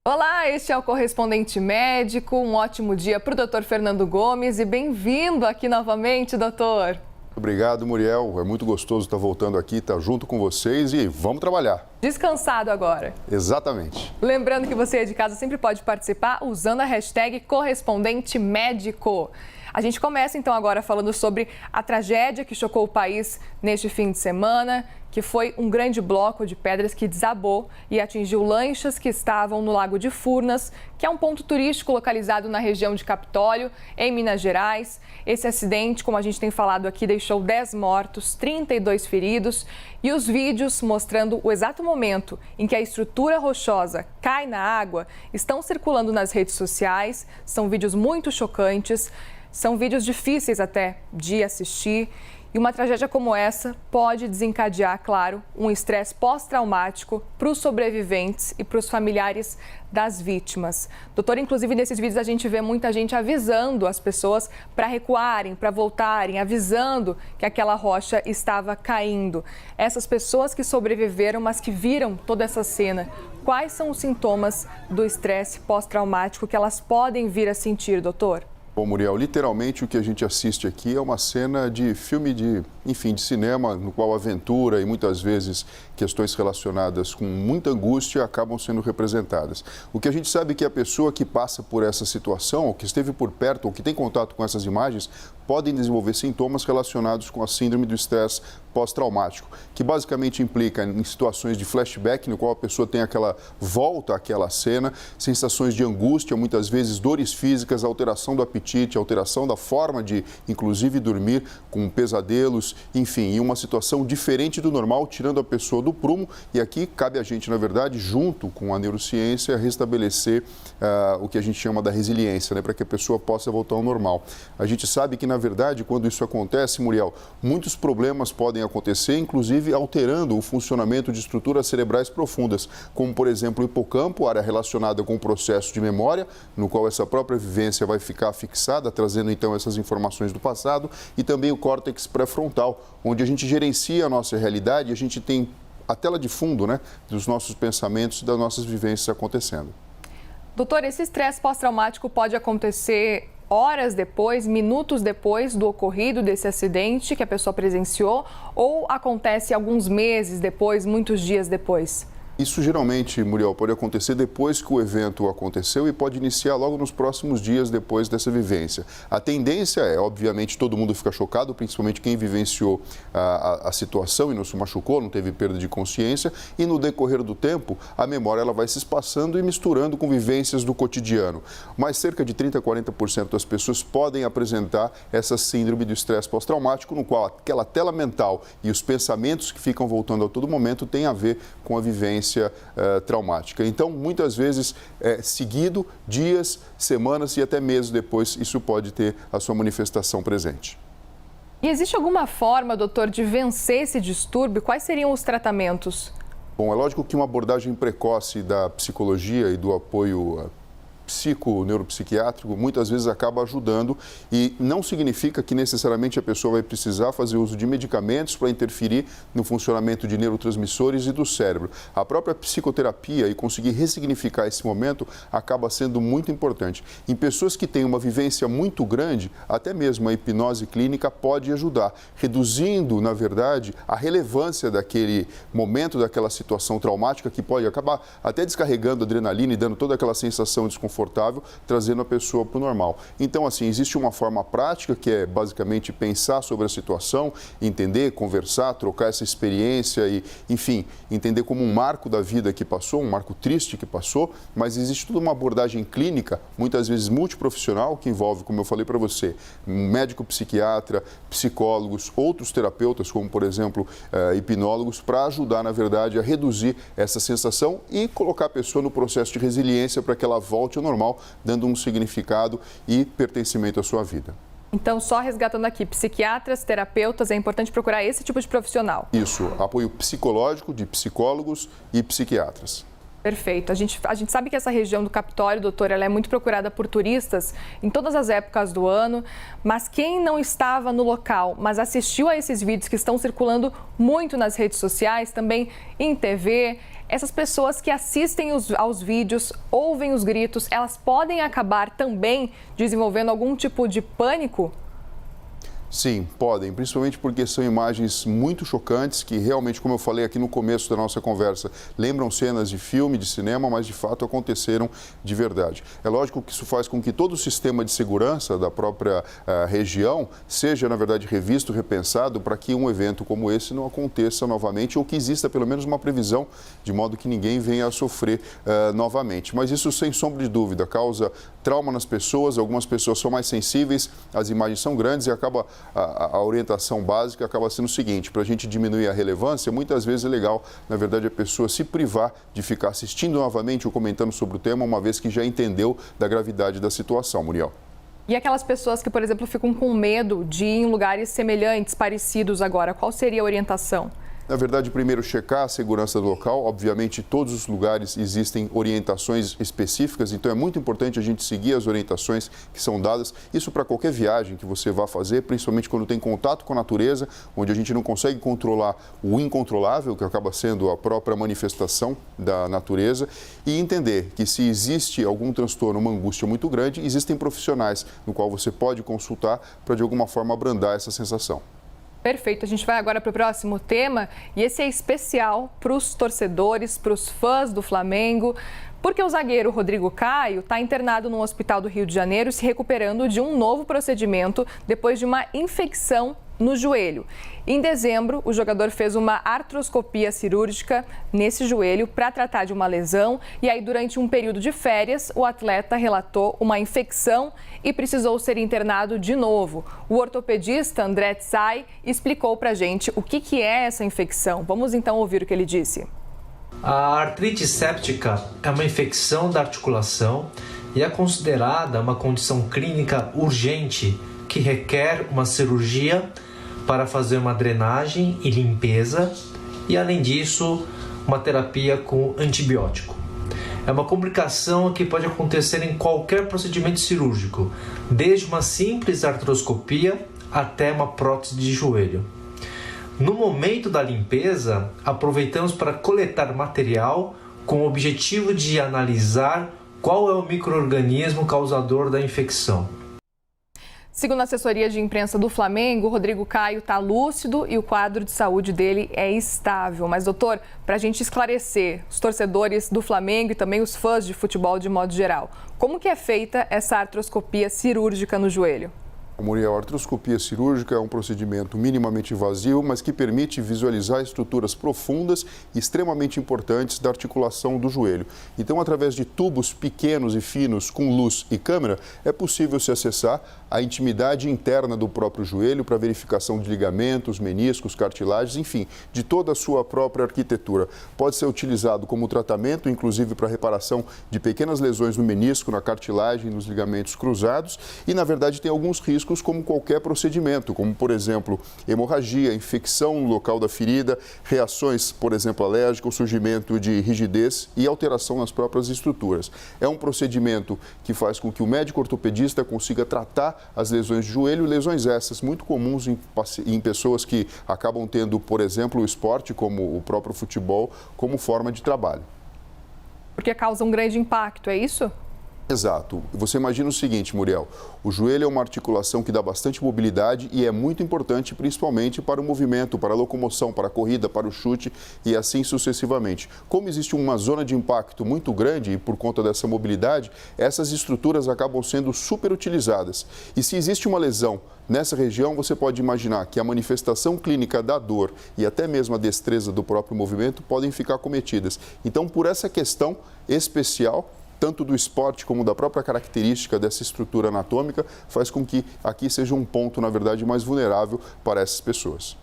Olá, este é o Correspondente Médico. Um ótimo dia para o Dr. Fernando Gomes e bem-vindo aqui novamente, doutor. Obrigado, Muriel. É muito gostoso estar voltando aqui, estar junto com vocês e vamos trabalhar. Descansado agora. Exatamente. Lembrando que você de casa sempre pode participar usando a hashtag Correspondente Médico. A gente começa então agora falando sobre a tragédia que chocou o país neste fim de semana, que foi um grande bloco de pedras que desabou e atingiu lanchas que estavam no Lago de Furnas, que é um ponto turístico localizado na região de Capitólio, em Minas Gerais. Esse acidente, como a gente tem falado aqui, deixou 10 mortos, 32 feridos e os vídeos mostrando o exato momento em que a estrutura rochosa cai na água estão circulando nas redes sociais. São vídeos muito chocantes. São vídeos difíceis até de assistir e uma tragédia como essa pode desencadear, claro, um estresse pós-traumático para os sobreviventes e para os familiares das vítimas. Doutor, inclusive nesses vídeos a gente vê muita gente avisando as pessoas para recuarem, para voltarem, avisando que aquela rocha estava caindo. Essas pessoas que sobreviveram, mas que viram toda essa cena, quais são os sintomas do estresse pós-traumático que elas podem vir a sentir, doutor? Bom, Muriel, literalmente o que a gente assiste aqui é uma cena de filme de cinema, no qual a aventura e muitas vezes questões relacionadas com muita angústia acabam sendo representadas. O que a gente sabe é que a pessoa que passa por essa situação, ou que esteve por perto, ou que tem contato com essas imagens, podem desenvolver sintomas relacionados com a síndrome do estresse pós-traumático, que basicamente implica em situações de flashback, no qual a pessoa tem aquela volta àquela cena, sensações de angústia, muitas vezes dores físicas, alteração do apetite, alteração da forma de, inclusive, dormir, com pesadelos, enfim, em uma situação diferente do normal, tirando a pessoa do prumo. E aqui cabe a gente, na verdade, junto com a neurociência, restabelecer o que a gente chama da resiliência, né, para que a pessoa possa voltar ao normal. A gente sabe que, na verdade, quando isso acontece, Muriel, muitos problemas podem acontecer, inclusive alterando o funcionamento de estruturas cerebrais profundas, como, por exemplo, o hipocampo, área relacionada com o processo de memória, no qual essa própria vivência vai ficar fixada, trazendo então essas informações do passado, e também o córtex pré-frontal, onde a gente gerencia a nossa realidade e a gente tem a tela de fundo, né, dos nossos pensamentos e das nossas vivências acontecendo. Doutor, esse estresse pós-traumático pode acontecer horas depois, minutos depois do ocorrido desse acidente que a pessoa presenciou, ou acontece alguns meses depois, muitos dias depois? Isso geralmente, Muriel, pode acontecer depois que o evento aconteceu e pode iniciar logo nos próximos dias depois dessa vivência. A tendência é, obviamente, todo mundo fica chocado, principalmente quem vivenciou a situação e não se machucou, não teve perda de consciência, e no decorrer do tempo, a memória ela vai se espaçando e misturando com vivências do cotidiano. Mas cerca de 30% a 40% das pessoas podem apresentar essa síndrome do estresse pós-traumático, no qual aquela tela mental e os pensamentos que ficam voltando a todo momento têm a ver com a vivência traumática. Então, muitas vezes, seguido, dias, semanas e até meses depois, isso pode ter a sua manifestação presente. E existe alguma forma, doutor, de vencer esse distúrbio? Quais seriam os tratamentos? Bom, é lógico que uma abordagem precoce da psicologia e do apoio neuropsiquiátrico muitas vezes acaba ajudando, e não significa que necessariamente a pessoa vai precisar fazer uso de medicamentos para interferir no funcionamento de neurotransmissores e do cérebro. A própria psicoterapia e conseguir ressignificar esse momento acaba sendo muito importante. Em pessoas que têm uma vivência muito grande, até mesmo a hipnose clínica pode ajudar, reduzindo, na verdade, a relevância daquele momento, daquela situação traumática, que pode acabar até descarregando adrenalina e dando toda aquela sensação desconfortável, trazendo a pessoa para o normal. Então, assim, existe uma forma prática que é basicamente pensar sobre a situação, entender, conversar, trocar essa experiência e, enfim, entender como um marco da vida que passou, um marco triste que passou, mas existe toda uma abordagem clínica, muitas vezes multiprofissional, que envolve, como eu falei para você, um médico psiquiatra, psicólogos, outros terapeutas, como, por exemplo, hipnólogos, para ajudar, na verdade, a reduzir essa sensação e colocar a pessoa no processo de resiliência para que ela volte ao normal, dando um significado e pertencimento à sua vida. Então, só resgatando aqui, psiquiatras, terapeutas, é importante procurar esse tipo de profissional. Isso, apoio psicológico de psicólogos e psiquiatras. Perfeito. A gente sabe que essa região do Capitólio, doutor, ela é muito procurada por turistas em todas as épocas do ano, mas quem não estava no local, mas assistiu a esses vídeos que estão circulando muito nas redes sociais, também em TV, essas pessoas que assistem aos vídeos, ouvem os gritos, elas podem acabar também desenvolvendo algum tipo de pânico? Sim, podem, principalmente porque são imagens muito chocantes que realmente, como eu falei aqui no começo da nossa conversa, lembram cenas de filme, de cinema, mas de fato aconteceram de verdade. É lógico que isso faz com que todo o sistema de segurança da própria região seja, na verdade, revisto, repensado para que um evento como esse não aconteça novamente ou que exista pelo menos uma previsão de modo que ninguém venha a sofrer novamente. Mas isso, sem sombra de dúvida, causa trauma nas pessoas, algumas pessoas são mais sensíveis, as imagens são grandes e a orientação básica acaba sendo o seguinte: para a gente diminuir a relevância, muitas vezes é legal, na verdade, a pessoa se privar de ficar assistindo novamente ou comentando sobre o tema, uma vez que já entendeu da gravidade da situação, Muriel. E aquelas pessoas que, por exemplo, ficam com medo de ir em lugares semelhantes, parecidos agora, qual seria a orientação? Na verdade, primeiro checar a segurança do local. Obviamente, todos os lugares existem orientações específicas, então é muito importante a gente seguir as orientações que são dadas. Isso para qualquer viagem que você vá fazer, principalmente quando tem contato com a natureza, onde a gente não consegue controlar o incontrolável, que acaba sendo a própria manifestação da natureza, e entender que se existe algum transtorno, uma angústia muito grande, existem profissionais no qual você pode consultar para de alguma forma abrandar essa sensação. Perfeito. A gente vai agora para o próximo tema e esse é especial para os torcedores, para os fãs do Flamengo, porque o zagueiro Rodrigo Caio está internado no hospital do Rio de Janeiro se recuperando de um novo procedimento depois de uma infecção no joelho. Em dezembro, o jogador fez uma artroscopia cirúrgica nesse joelho para tratar de uma lesão e aí durante um período de férias, o atleta relatou uma infecção e precisou ser internado de novo. O ortopedista André Tsai explicou para a gente o que é essa infecção. Vamos então ouvir o que ele disse. A artrite séptica é uma infecção da articulação e é considerada uma condição clínica urgente que requer uma cirurgia para fazer uma drenagem e limpeza e, além disso, uma terapia com antibiótico. É uma complicação que pode acontecer em qualquer procedimento cirúrgico, desde uma simples artroscopia até uma prótese de joelho. No momento da limpeza, aproveitamos para coletar material com o objetivo de analisar qual é o micro-organismo causador da infecção. Segundo a assessoria de imprensa do Flamengo, o Rodrigo Caio está lúcido e o quadro de saúde dele é estável. Mas, doutor, para a gente esclarecer os torcedores do Flamengo e também os fãs de futebol de modo geral, como que é feita essa artroscopia cirúrgica no joelho? Muriel, a artroscopia cirúrgica é um procedimento minimamente invasivo, mas que permite visualizar estruturas profundas e extremamente importantes da articulação do joelho. Então, através de tubos pequenos e finos com luz e câmera, é possível se acessar a intimidade interna do próprio joelho para verificação de ligamentos, meniscos, cartilagens, enfim, de toda a sua própria arquitetura. Pode ser utilizado como tratamento, inclusive para reparação de pequenas lesões no menisco, na cartilagem, nos ligamentos cruzados e, na verdade, tem alguns riscos como qualquer procedimento, como, por exemplo, hemorragia, infecção no local da ferida, reações, por exemplo, alérgicas, surgimento de rigidez e alteração nas próprias estruturas. É um procedimento que faz com que o médico ortopedista consiga tratar as lesões de joelho, lesões essas muito comuns em pessoas que acabam tendo, por exemplo, o esporte, como o próprio futebol, como forma de trabalho. Porque causa um grande impacto, é isso? Exato. Você imagina o seguinte, Muriel, o joelho é uma articulação que dá bastante mobilidade e é muito importante principalmente para o movimento, para a locomoção, para a corrida, para o chute e assim sucessivamente. Como existe uma zona de impacto muito grande e por conta dessa mobilidade, essas estruturas acabam sendo super utilizadas. E se existe uma lesão nessa região, você pode imaginar que a manifestação clínica da dor e até mesmo a destreza do próprio movimento podem ficar cometidas. Então, por essa questão especial, tanto do esporte como da própria característica dessa estrutura anatômica, faz com que aqui seja um ponto, na verdade, mais vulnerável para essas pessoas.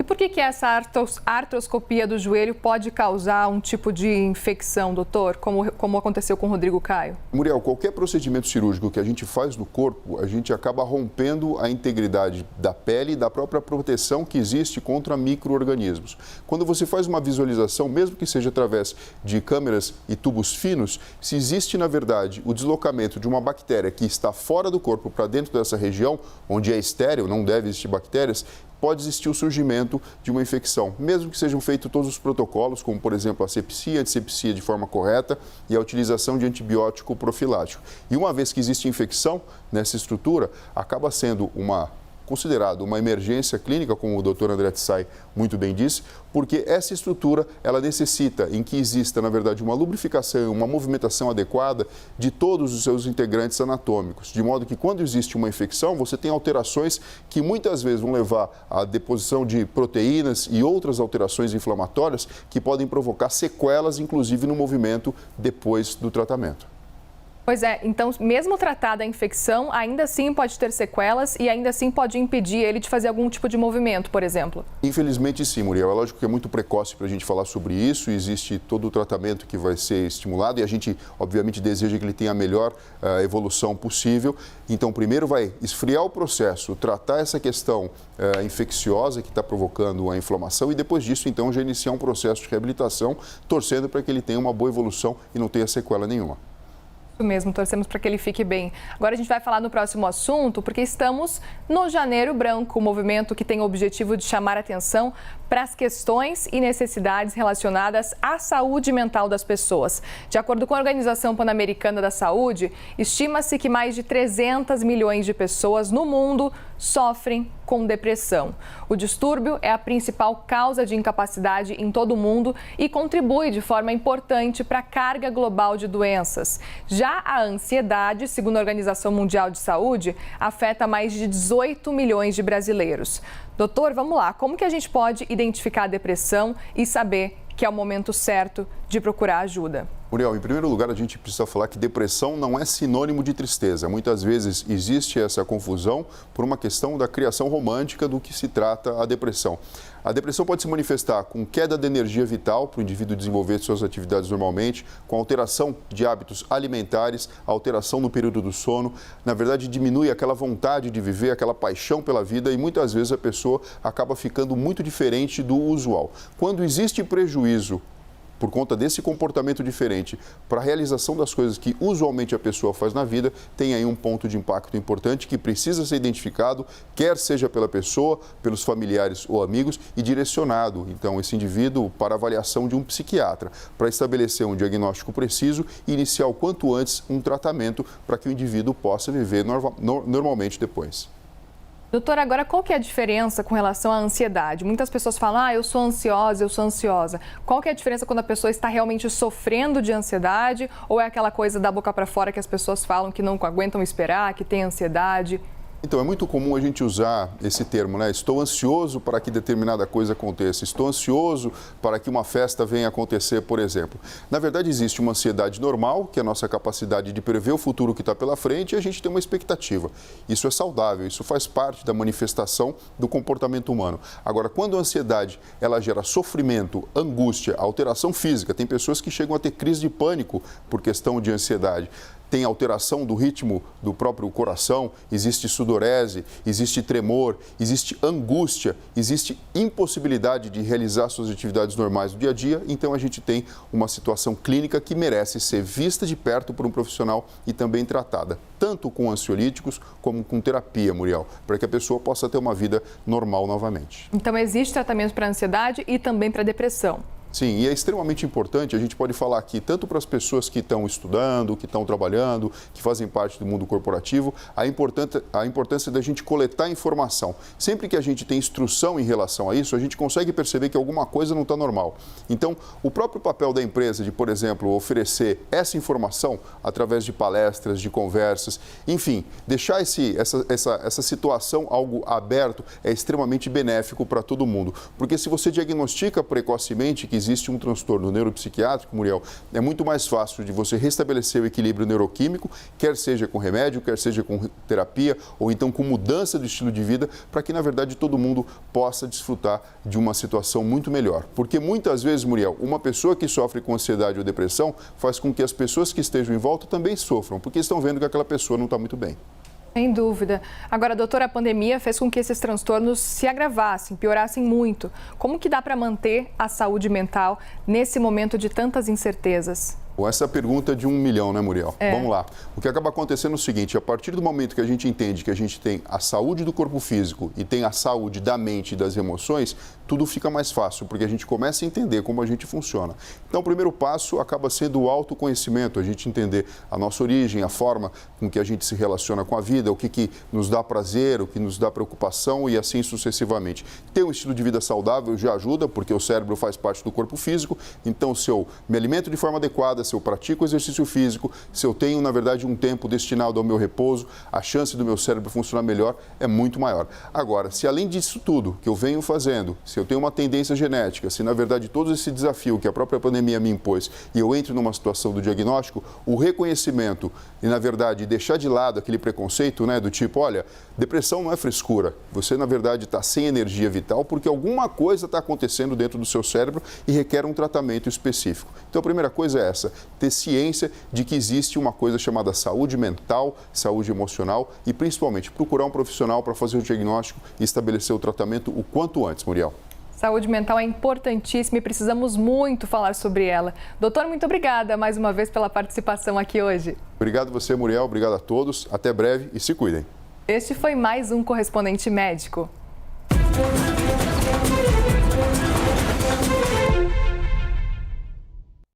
E por que essa artroscopia do joelho pode causar um tipo de infecção, doutor, como aconteceu com o Rodrigo Caio? Muriel, qualquer procedimento cirúrgico que a gente faz no corpo, a gente acaba rompendo a integridade da pele e da própria proteção que existe contra micro-organismos. Quando você faz uma visualização, mesmo que seja através de câmeras e tubos finos, se existe, na verdade, o deslocamento de uma bactéria que está fora do corpo para dentro dessa região, onde é estéril, não deve existir bactérias, pode existir o surgimento de uma infecção, mesmo que sejam feitos todos os protocolos, como, por exemplo, a asepsia, antisepsia de forma correta e a utilização de antibiótico profilático. E uma vez que existe infecção nessa estrutura, acaba sendo considerado uma emergência clínica, como o Dr. André Tsai muito bem disse, porque essa estrutura, ela necessita em que exista, na verdade, uma lubrificação e uma movimentação adequada de todos os seus integrantes anatômicos, de modo que quando existe uma infecção, você tem alterações que muitas vezes vão levar à deposição de proteínas e outras alterações inflamatórias que podem provocar sequelas, inclusive no movimento depois do tratamento. Pois é, então mesmo tratada a infecção, ainda assim pode ter sequelas e ainda assim pode impedir ele de fazer algum tipo de movimento, por exemplo? Infelizmente sim, Muriel. É lógico que é muito precoce para a gente falar sobre isso, existe todo o tratamento que vai ser estimulado e a gente obviamente deseja que ele tenha a melhor evolução possível. Então primeiro vai esfriar o processo, tratar essa questão infecciosa que está provocando a inflamação e depois disso então já iniciar um processo de reabilitação, torcendo para que ele tenha uma boa evolução e não tenha sequela nenhuma. Isso mesmo, torcemos para que ele fique bem. Agora a gente vai falar no próximo assunto, porque estamos no Janeiro Branco, um movimento que tem o objetivo de chamar atenção para as questões e necessidades relacionadas à saúde mental das pessoas. De acordo com a Organização Pan-Americana da Saúde, estima-se que mais de 300 milhões de pessoas no mundo sofrem com depressão. O distúrbio é a principal causa de incapacidade em todo o mundo e contribui de forma importante para a carga global de doenças. Já a ansiedade, segundo a Organização Mundial de Saúde, afeta mais de 18 milhões de brasileiros. Doutor, vamos lá, como que a gente pode identificar a depressão e saber que é o momento certo de procurar ajuda? Muriel, em primeiro lugar, a gente precisa falar que depressão não é sinônimo de tristeza. Muitas vezes existe essa confusão por uma questão da criação romântica do que se trata a depressão. A depressão pode se manifestar com queda de energia vital para o indivíduo desenvolver suas atividades normalmente, com alteração de hábitos alimentares, alteração no período do sono. Na verdade, diminui aquela vontade de viver, aquela paixão pela vida e muitas vezes a pessoa acaba ficando muito diferente do usual. Quando existe prejuízo por conta desse comportamento diferente para a realização das coisas que usualmente a pessoa faz na vida, tem aí um ponto de impacto importante que precisa ser identificado, quer seja pela pessoa, pelos familiares ou amigos e direcionado, então, esse indivíduo para avaliação de um psiquiatra, para estabelecer um diagnóstico preciso e iniciar o quanto antes um tratamento para que o indivíduo possa viver normalmente depois. Doutora, agora qual que é a diferença com relação à ansiedade? Muitas pessoas falam, eu sou ansiosa, eu sou ansiosa. Qual que é a diferença quando a pessoa está realmente sofrendo de ansiedade ou é aquela coisa da boca para fora que as pessoas falam que não aguentam esperar, que tem ansiedade? Então, é muito comum a gente usar esse termo, né? Estou ansioso para que determinada coisa aconteça. Estou ansioso para que uma festa venha acontecer, por exemplo. Na verdade, existe uma ansiedade normal, que é a nossa capacidade de prever o futuro que está pela frente e a gente tem uma expectativa. Isso é saudável, isso faz parte da manifestação do comportamento humano. Agora, quando a ansiedade, ela gera sofrimento, angústia, alteração física, tem pessoas que chegam a ter crise de pânico por questão de ansiedade. Tem alteração do ritmo do próprio coração, existe sudorese, existe tremor, existe angústia, existe impossibilidade de realizar suas atividades normais do dia a dia. Então, a gente tem uma situação clínica que merece ser vista de perto por um profissional e também tratada, tanto com ansiolíticos como com terapia, Muriel, para que a pessoa possa ter uma vida normal novamente. Então, existe tratamento para ansiedade e também para depressão? Sim, e é extremamente importante, a gente pode falar aqui, tanto para as pessoas que estão estudando, que estão trabalhando, que fazem parte do mundo corporativo, a importância da gente coletar informação. Sempre que a gente tem instrução em relação a isso, a gente consegue perceber que alguma coisa não está normal. Então, o próprio papel da empresa de, por exemplo, oferecer essa informação através de palestras, de conversas, enfim, deixar essa situação algo aberto é extremamente benéfico para todo mundo. Porque se você diagnostica precocemente que existe um transtorno neuropsiquiátrico, Muriel, é muito mais fácil de você restabelecer o equilíbrio neuroquímico, quer seja com remédio, quer seja com terapia ou então com mudança do estilo de vida, para que, na verdade, todo mundo possa desfrutar de uma situação muito melhor. Porque muitas vezes, Muriel, uma pessoa que sofre com ansiedade ou depressão faz com que as pessoas que estejam em volta também sofram, porque estão vendo que aquela pessoa não está muito bem. Sem dúvida. Agora, doutora, a pandemia fez com que esses transtornos se agravassem, piorassem muito. Como que dá para manter a saúde mental nesse momento de tantas incertezas? Essa pergunta é de 1 milhão, né, Muriel? Vamos lá. O que acaba acontecendo é o seguinte, a partir do momento que a gente entende que a gente tem a saúde do corpo físico e tem a saúde da mente e das emoções, tudo fica mais fácil, porque a gente começa a entender como a gente funciona. Então, o primeiro passo acaba sendo o autoconhecimento, a gente entender a nossa origem, a forma com que a gente se relaciona com a vida, o que nos dá prazer, o que nos dá preocupação e assim sucessivamente. Ter um estilo de vida saudável já ajuda, porque o cérebro faz parte do corpo físico, então se eu me alimento de forma adequada, se eu pratico exercício físico, se eu tenho, na verdade, um tempo destinado ao meu repouso, a chance do meu cérebro funcionar melhor é muito maior. Agora, se além disso tudo que eu venho fazendo, se eu tenho uma tendência genética, se, na verdade, todo esse desafio que a própria pandemia me impôs e eu entro numa situação do diagnóstico, o reconhecimento e, na verdade, deixar de lado aquele preconceito, né, do tipo, olha, depressão não é frescura, você, na verdade, está sem energia vital porque alguma coisa está acontecendo dentro do seu cérebro e requer um tratamento específico. Então, a primeira coisa é essa, ter ciência de que existe uma coisa chamada saúde mental, saúde emocional e, principalmente, procurar um profissional para fazer o diagnóstico e estabelecer o tratamento o quanto antes, Muriel. Saúde mental é importantíssima e precisamos muito falar sobre ela. Doutor, muito obrigada mais uma vez pela participação aqui hoje. Obrigado você, Muriel. Obrigado a todos. Até breve e se cuidem. Este foi mais um Correspondente Médico.